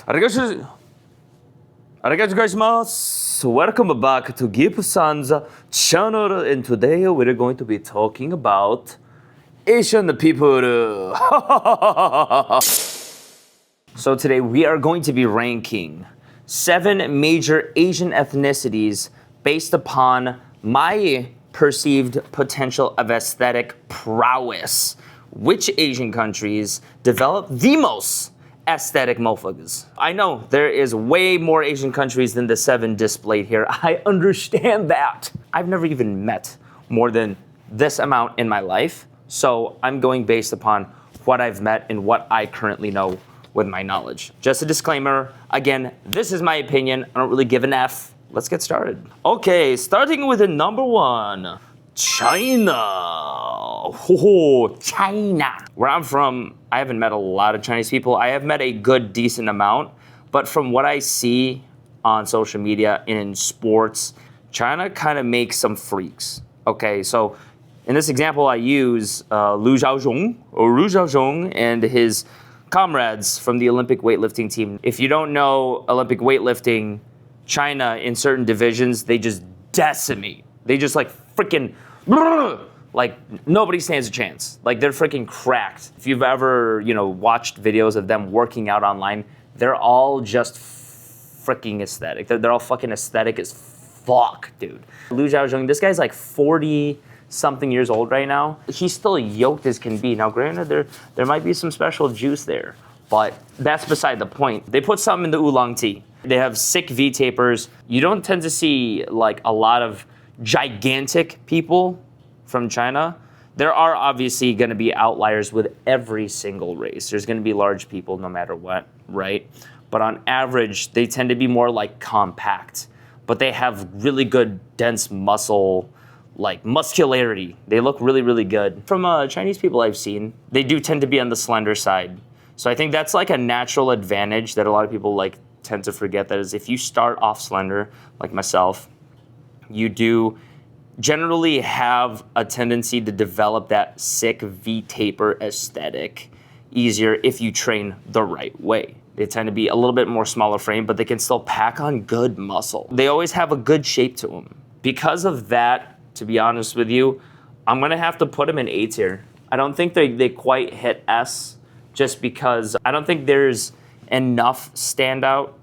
Arigatou gozaimasu. Welcome back to Gip-san's channel, and today we're going to be talking about Asian people. So today we are going to be ranking 7 major Asian ethnicities based upon my perceived potential of aesthetic prowess. Which Asian countries develop the most aesthetic motherfuckers? I know there is way more Asian countries than the 7 displayed here. I understand that. I've never even met more than this amount in my life. So I'm going based upon what I've met and what I currently know with my knowledge. Just a disclaimer, again, this is my opinion. I don't really give an F. Let's get started. Okay, starting with the number 1, China. Oh, China. Where I'm from, I haven't met a lot of Chinese people. I have met a good, decent amount, but from what I see on social media and in sports, China kind of makes some freaks. Okay, so in this example, I use Lu Xiaozhong and his comrades from the Olympic weightlifting team. If you don't know Olympic weightlifting, China in certain divisions, they just decimate. They just like freaking, like nobody stands a chance. Like they're freaking cracked. If you've ever, watched videos of them working out online, they're all just freaking aesthetic. They're all fucking aesthetic as fuck, dude. Lu Xiaozhong, this guy's like 40 something years old right now. He's still yoked as can be. Now, granted, there might be some special juice there, but that's beside the point. They put something in the oolong tea. They have sick V-tapers. You don't tend to see like a lot of gigantic people from China. There are obviously going to be outliers with every single race. There's going to be large people no matter what, right? But on average, they tend to be more like compact, but they have really good dense muscle, like muscularity. They look really, really good. From Chinese people I've seen, they do tend to be on the slender side. So I think that's like a natural advantage that a lot of people like tend to forget, that is if you start off slender, like myself, you do generally have a tendency to develop that sick V-taper aesthetic easier if you train the right way. They tend to be a little bit more smaller frame, but they can still pack on good muscle. They always have a good shape to them. Because of that, to be honest with you, I'm gonna have to put them in A tier. I don't think they quite hit S, just because I don't think there's enough standout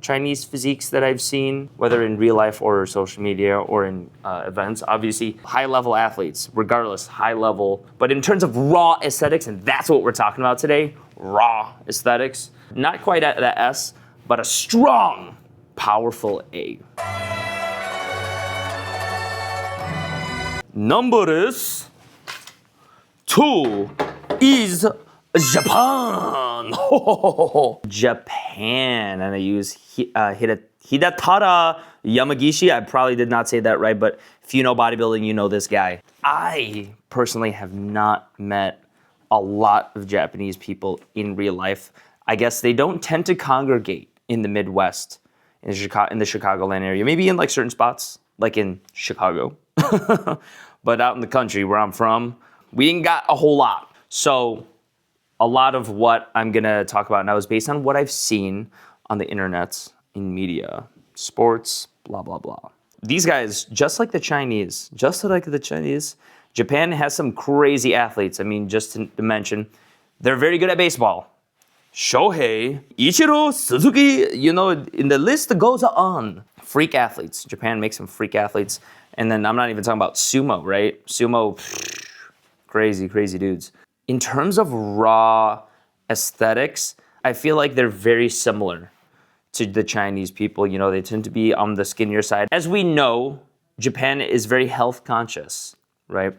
Chinese physiques that I've seen, whether in real life or social media or in events. Obviously, high-level athletes, regardless, high level. But in terms of raw aesthetics, and that's what we're talking about today, raw aesthetics, not quite at the S, but a strong, powerful A. Number 2 is Japan. Japan, and I use Hidatara Yamagishi. I probably did not say that right, but if you know bodybuilding, you know this guy. I personally have not met a lot of Japanese people in real life. I guess they don't tend to congregate in the Midwest, in the Chicagoland area. Maybe in like certain spots, like in Chicago. But out in the country where I'm from, we ain't got a whole lot. So a lot of what I'm gonna talk about now is based on what I've seen on the internet, in media, sports, blah, blah, blah. These guys, just like the Chinese, Japan has some crazy athletes. I mean, just to mention, they're very good at baseball. Shohei, Ichiro, Suzuki, and the list goes on. Freak athletes. Japan makes some freak athletes. And then I'm not even talking about sumo, right? Sumo, crazy, crazy dudes. In terms of raw aesthetics, I feel like they're very similar to the Chinese people. They tend to be on the skinnier side. As we know, Japan is very health conscious, right?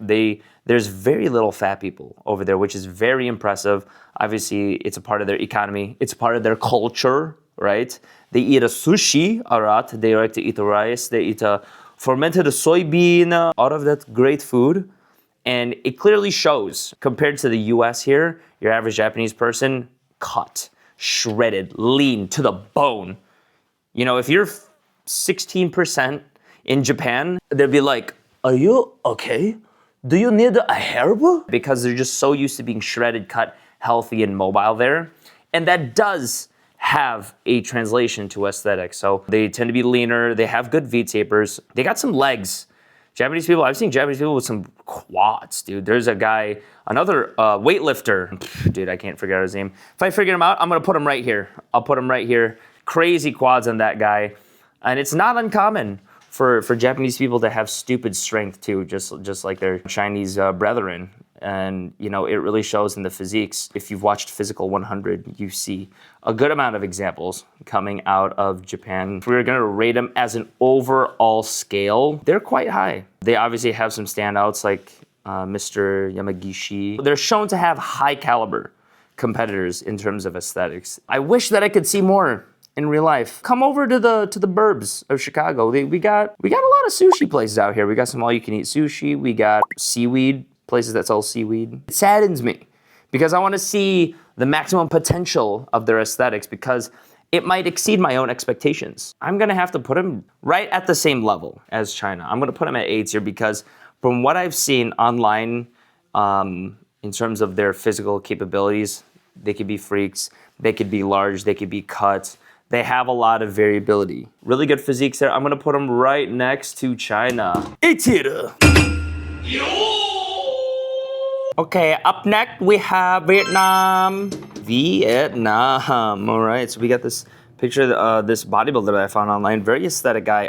There's very little fat people over there, which is very impressive. Obviously, it's a part of their economy. It's a part of their culture, right? They eat a sushi a lot. They like to eat the rice. They eat a fermented soybean, out of that great food. And it clearly shows, compared to the US here, your average Japanese person, cut, shredded, lean to the bone. If you're 16% in Japan, they'll be like, are you okay? Do you need a herb? Because they're just so used to being shredded, cut, healthy, and mobile there. And that does have a translation to aesthetics. So they tend to be leaner, they have good V-tapers, they got some legs. Japanese people, I've seen Japanese people with some quads, dude. There's a guy, another weightlifter. Dude, I can't figure out his name. If I figure him out, I'm gonna put him right here. I'll put him right here. Crazy quads on that guy. And it's not uncommon for Japanese people to have stupid strength too, just like their Chinese brethren. And you know, it really shows in the physiques. If you've watched Physical 100, you see a good amount of examples coming out of Japan. If we were gonna rate them as an overall scale, they're quite high. They obviously have some standouts like Mr. Yamagishi. They're shown to have high caliber competitors in terms of aesthetics. I wish that I could see more in real life. Come over to the burbs of Chicago. We got a lot of sushi places out here. We got some all-you-can-eat sushi. We got seaweed, places that sell seaweed. It saddens me because I want to see the maximum potential of their aesthetics because it might exceed my own expectations. I'm gonna have to put them right at the same level as China. I'm gonna put them at 8 here because from what I've seen online, in terms of their physical capabilities, they could be freaks, they could be large, they could be cut. They have a lot of variability. Really good physiques there. I'm gonna put them right next to China. 8 here. Okay, up next we have Vietnam. All right, so we got this picture of this bodybuilder that I found online. Very aesthetic guy.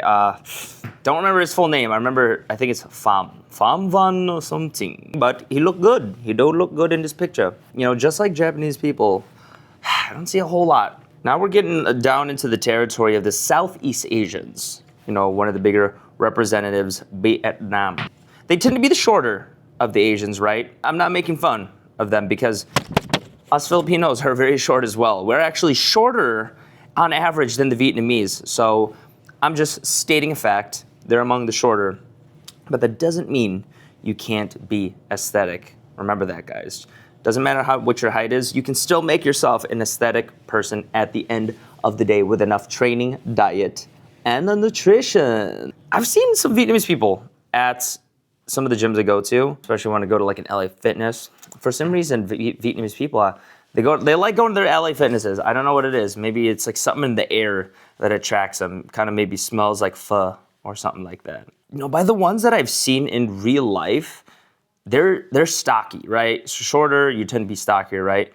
Don't remember his full name. I think it's Pham Van or something. But he looked good. He do look good in this picture. You know, just like Japanese people, I don't see a whole lot. Now we're getting down into the territory of the Southeast Asians. You know, one of the bigger representatives, Vietnam. They tend to be the shorter of the Asians, right? I'm not making fun of them because us Filipinos are very short as well. We're actually shorter on average than the Vietnamese. So I'm just stating a fact. They're among the shorter. But that doesn't mean you can't be aesthetic. Remember that, guys. Doesn't matter what your height is, you can still make yourself an aesthetic person at the end of the day with enough training, diet, and the nutrition. I've seen some Vietnamese people at some of the gyms I go to, especially when I go to like an LA Fitness. For some reason, Vietnamese people, they like going to their LA Fitnesses. I don't know what it is. Maybe it's like something in the air that attracts them. Kind of maybe smells like pho or something like that. You know, by the ones that I've seen in real life, they're stocky, right? Shorter, you tend to be stockier, right?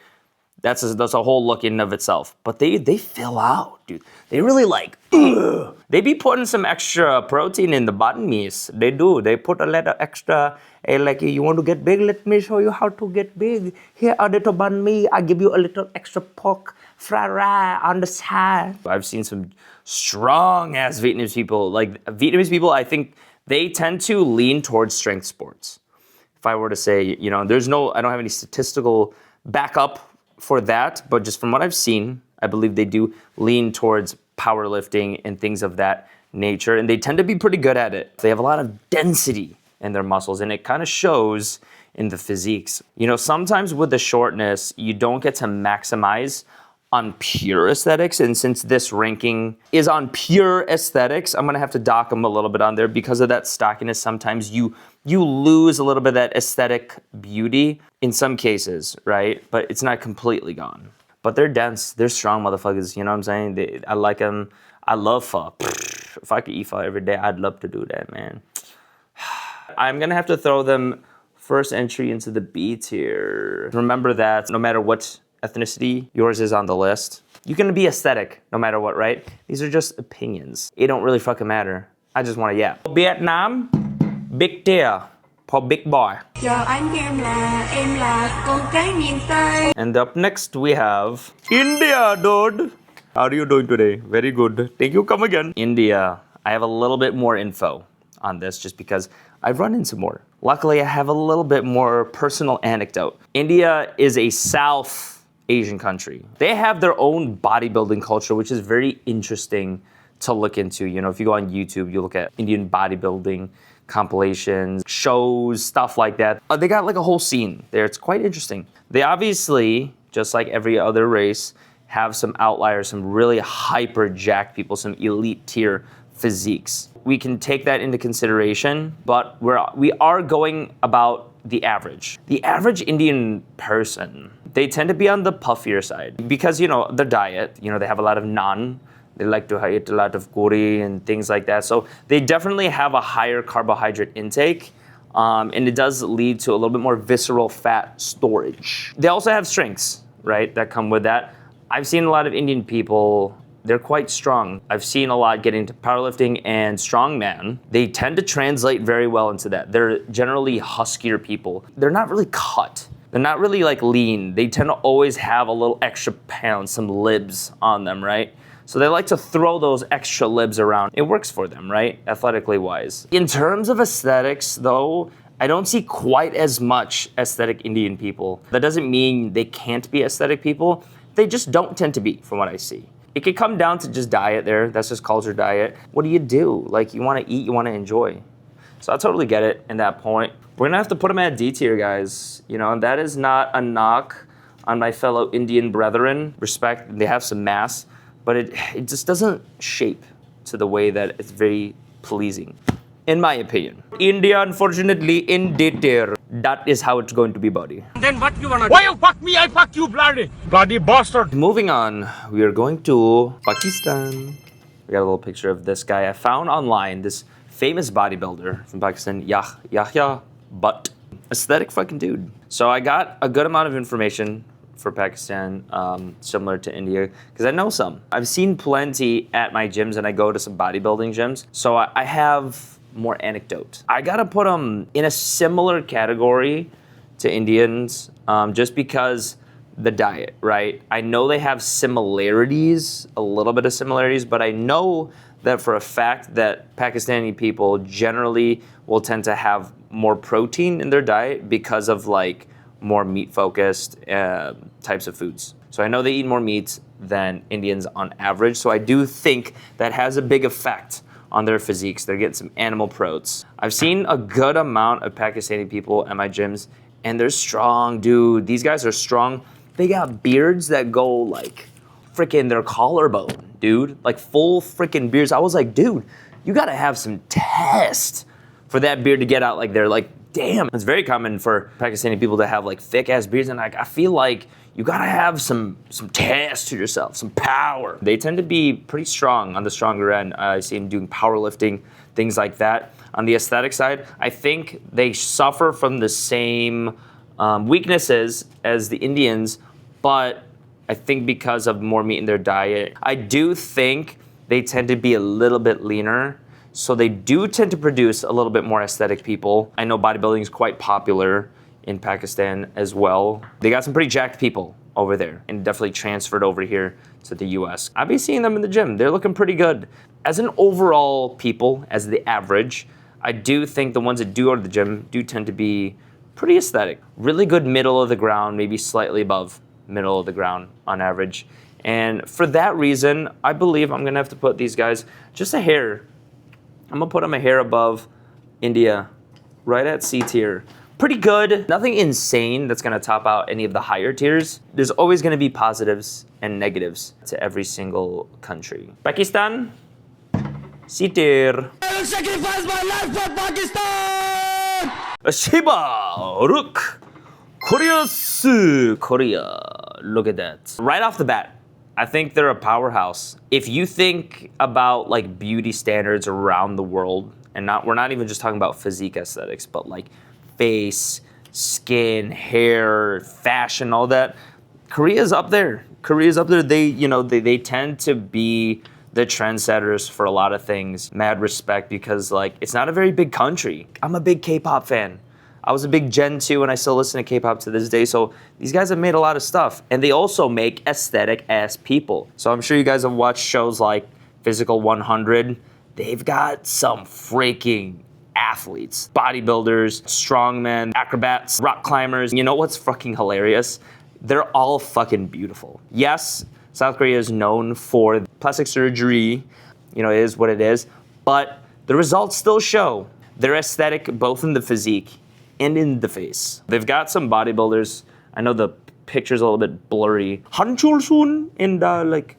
That's a whole look in and of itself. But they fill out, dude. They really like, ugh. They be putting some extra protein in the banh mi's. They do. They put a little extra, like, you want to get big? Let me show you how to get big. Here, a little banh mi. I give you a little extra pork fried rice on the side. I've seen some strong-ass Vietnamese people. Like, Vietnamese people, I think they tend to lean towards strength sports. If I were to say, you know, I don't have any statistical backup for that, but just from what I've seen, I believe they do lean towards powerlifting and things of that nature, and they tend to be pretty good at it. They have a lot of density in their muscles, and it kind of shows in the physiques. You know, sometimes with the shortness, you don't get to maximize on pure aesthetics, and since this ranking is on pure aesthetics, I'm gonna have to dock them a little bit on there because of that stockiness. Sometimes you lose a little bit of that aesthetic beauty in some cases, right? But it's not completely gone. But they're dense, they're strong motherfuckers, you know what I'm saying? I like them. I love pho. If I could eat pho every day, I'd love to do that, man. I'm gonna have to throw them first entry into the B tier. Remember that no matter what ethnicity yours is on the list, you can be aesthetic no matter what, right? These are just opinions. It don't really fucking matter. I just wanna yap. Vietnam, big tier. For big boy. Chào anh, em là con cái miền Tây. And up next we have India, dude. How are you doing today? Very good. Thank you. Come again. India. I have a little bit more info on this just because I've run into more. Luckily, I have a little bit more personal anecdote. India is a South Asian country. They have their own bodybuilding culture, which is very interesting to look into. You know, if you go on YouTube, you look at Indian bodybuilding compilations, shows, stuff like that. They got like a whole scene there. It's quite interesting. They obviously, just like every other race, have some outliers, some really hyper jacked people, some elite tier physiques. We can take that into consideration, but we are going about the average. The average Indian person, they tend to be on the puffier side because, you know, their diet, you know, they have a lot of naan. They like to eat a lot of curry and things like that. So they definitely have a higher carbohydrate intake. And it does lead to a little bit more visceral fat storage. They also have strengths, right, that come with that. I've seen a lot of Indian people, they're quite strong. I've seen a lot get into powerlifting and strongman. They tend to translate very well into that. They're generally huskier people. They're not really cut. They're not really like lean. They tend to always have a little extra pounds, some libs on them, right? So they like to throw those extra libs around. It works for them, right? Athletically wise. In terms of aesthetics though, I don't see quite as much aesthetic Indian people. That doesn't mean they can't be aesthetic people. They just don't tend to be, from what I see. It could come down to just diet there. That's just culture diet. What do? Like, you want to eat, you want to enjoy. So I totally get it in that point. We're going to have to put them at D tier, guys. You know, and that is not a knock on my fellow Indian brethren. Respect, they have some mass, but it just doesn't shape to the way that it's very pleasing, in my opinion. India, unfortunately, in D tier. That is how it's going to be, buddy. Then what you wanna do? Why you fuck me? I fuck you, bloody bastard. Moving on, we are going to Pakistan. We got a little picture of this guy I found online, this famous bodybuilder from Pakistan, Yahya Butt. Aesthetic fucking dude. So I got a good amount of information for Pakistan, similar to India, because I know some. I've seen plenty at my gyms, and I go to some bodybuilding gyms. So I have more anecdote. I gotta put them in a similar category to Indians, just because the diet, right? I know they have similarities, a little bit of similarities, but I know that for a fact that Pakistani people generally will tend to have more protein in their diet because of like more meat-focused types of foods. So I know they eat more meat than Indians on average, so I do think that has a big effect on their physiques. They're getting some animal proteins. I've seen a good amount of Pakistani people at my gyms, and they're strong, dude. These guys are strong. They got beards that go like freaking their collarbone, dude. Like full freaking beards. I was like, dude, you gotta have some test for that beard to get out like they're like, damn. It's very common for Pakistani people to have like thick ass beards, and like I feel like you gotta have some test to yourself, some power. They tend to be pretty strong on the stronger end. I see them doing powerlifting, things like that. On the aesthetic side, I think they suffer from the same weaknesses as the Indians, but I think because of more meat in their diet, I do think they tend to be a little bit leaner. So they do tend to produce a little bit more aesthetic people. I know bodybuilding is quite popular in Pakistan as well. They got some pretty jacked people over there and definitely transferred over here to the US. I've been seeing them in the gym. They're looking pretty good. As an overall people, as the average, I do think the ones that do go to the gym do tend to be pretty aesthetic. Really good middle of the ground, maybe slightly above middle of the ground on average. And for that reason, I believe I'm gonna have to put these guys just a hair. I'm gonna put them a hair above India, right at C tier. Pretty good, nothing insane that's gonna top out any of the higher tiers. There's always gonna be positives and negatives to every single country. Pakistan, C tier. I will sacrifice my life for Pakistan! Shiba, Rook, Korea. Look at that. Right off the bat, I think they're a powerhouse. If you think about like beauty standards around the world, and we're not even just talking about physique aesthetics, but like face, skin, hair, fashion, all that, Korea's up there. They tend to be the trendsetters for a lot of things. Mad respect, because like it's not a very big country. I'm a big K-pop fan. I was a big Gen 2 and I still listen to K-pop to this day. So these guys have made a lot of stuff, and they also make aesthetic ass people. So I'm sure you guys have watched shows like Physical 100. They've got some freaking athletes, bodybuilders, strongmen, acrobats, rock climbers. You know what's fucking hilarious? They're all fucking beautiful. Yes, South Korea is known for plastic surgery. You know, it is what it is. But the results still show they're aesthetic both in the physique and in the face. They've got some bodybuilders. I know the picture's a little bit blurry. Han Chul-sun and like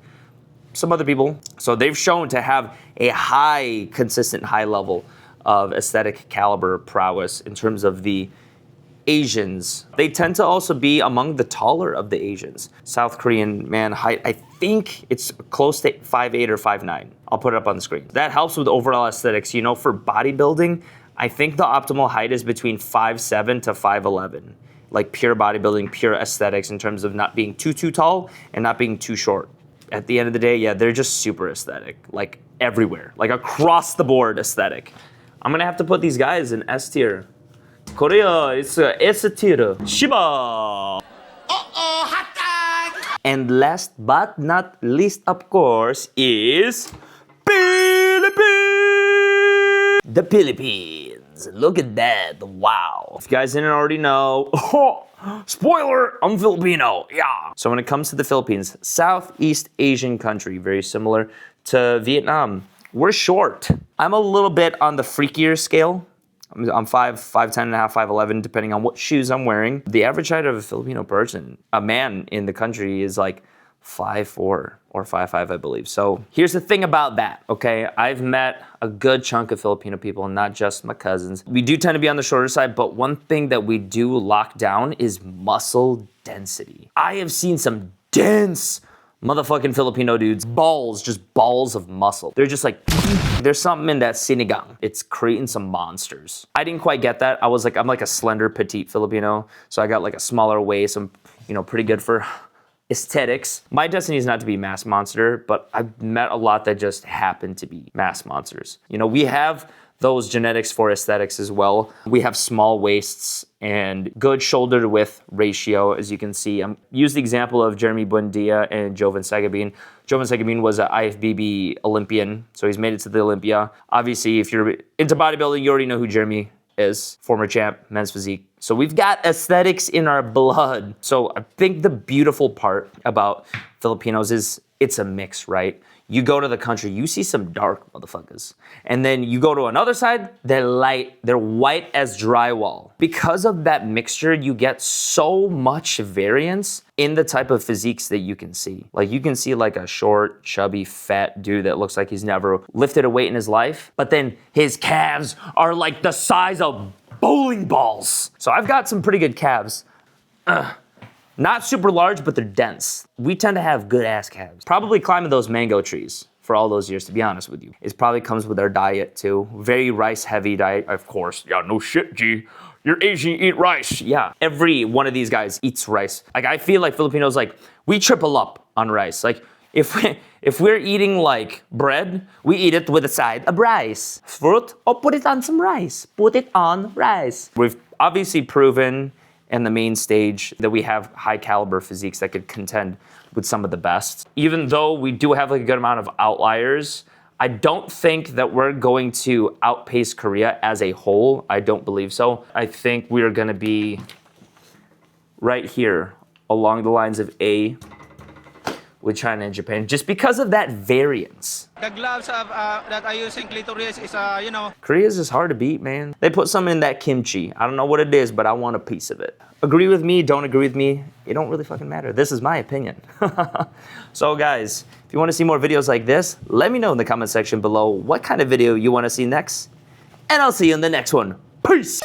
some other people. So they've shown to have a consistent high level of aesthetic caliber prowess in terms of the Asians. They tend to also be among the taller of the Asians. South Korean man height, I think it's close to 5'8" or 5'9". I'll put it up on the screen. That helps with overall aesthetics. You know, for bodybuilding, I think the optimal height is between 5'7" to 5'11". Like pure bodybuilding, pure aesthetics in terms of not being too tall and not being too short. At the end of the day, yeah, they're just super aesthetic. Like everywhere, like across the board aesthetic. I'm gonna have to put these guys in S tier. Korea, it's a S tier. Shiba! hot dog! And last but not least, of course, is Philippines! The Philippines. Look at that. Wow. If you guys didn't already know, spoiler, I'm Filipino. Yeah. So when it comes to the Philippines, Southeast Asian country, very similar to Vietnam. We're short. I'm a little bit on the freakier scale. I'm 5'10" and a half, 5'11", depending on what shoes I'm wearing. The average height of a Filipino person, a man in the country, is like 5'4" or 5'5", I believe. So here's the thing about that, okay? I've met a good chunk of Filipino people, not just my cousins. We do tend to be on the shorter side, but one thing that we do lock down is muscle density. I have seen some dense motherfucking Filipino dudes, balls, just balls of muscle. They're just like, there's something in that sinigang. It's creating some monsters. I didn't quite get that. I'm like a slender, petite Filipino. So I got like a smaller waist. I'm, pretty good for aesthetics. My destiny is not to be mass monster, but I've met a lot that just happen to be mass monsters. We have those genetics for aesthetics as well. We have small waists and good shoulder to width ratio, as you can see. Use the example of Jeremy Buendia and Jovan Sagabin. Jovan Sagabin was an IFBB Olympian, so he's made it to the Olympia. Obviously, if you're into bodybuilding, you already know who Jeremy is. Former champ, men's physique. So we've got aesthetics in our blood. So I think the beautiful part about Filipinos is it's a mix, right? You go to the country, you see some dark motherfuckers. And then you go to another side, they're light, they're white as drywall. Because of that mixture, you get so much variance in the type of physiques that you can see. Like you can see like a short, chubby, fat dude that looks like he's never lifted a weight in his life, but then his calves are like the size of bowling balls. So I've got some pretty good calves. Not super large, but they're dense. We tend to have good ass calves. Probably climbing those mango trees for all those years, to be honest with you. It probably comes with our diet too. Very rice heavy diet, of course. Yeah, no shit, G. You're Asian, you eat rice. Yeah, every one of these guys eats rice. Like I feel like Filipinos, like we triple up on rice. Like if we're eating like bread, we eat it with a side of rice. Fruit, put it on some rice. Put it on rice. We've obviously proven and the main stage that we have high caliber physiques that could contend with some of the best. Even though we do have like a good amount of outliers, I don't think that we're going to outpace Korea as a whole. I don't believe so. I think we're gonna be right here along the lines of A with China and Japan, just because of that variance. The gloves that are using clitoris is, Korea's just hard to beat, man. They put something in that kimchi. I don't know what it is, but I want a piece of it. Agree with me, don't agree with me, it don't really fucking matter. This is my opinion. So guys, if you wanna see more videos like this, let me know in the comment section below what kind of video you wanna see next, and I'll see you in the next one. Peace!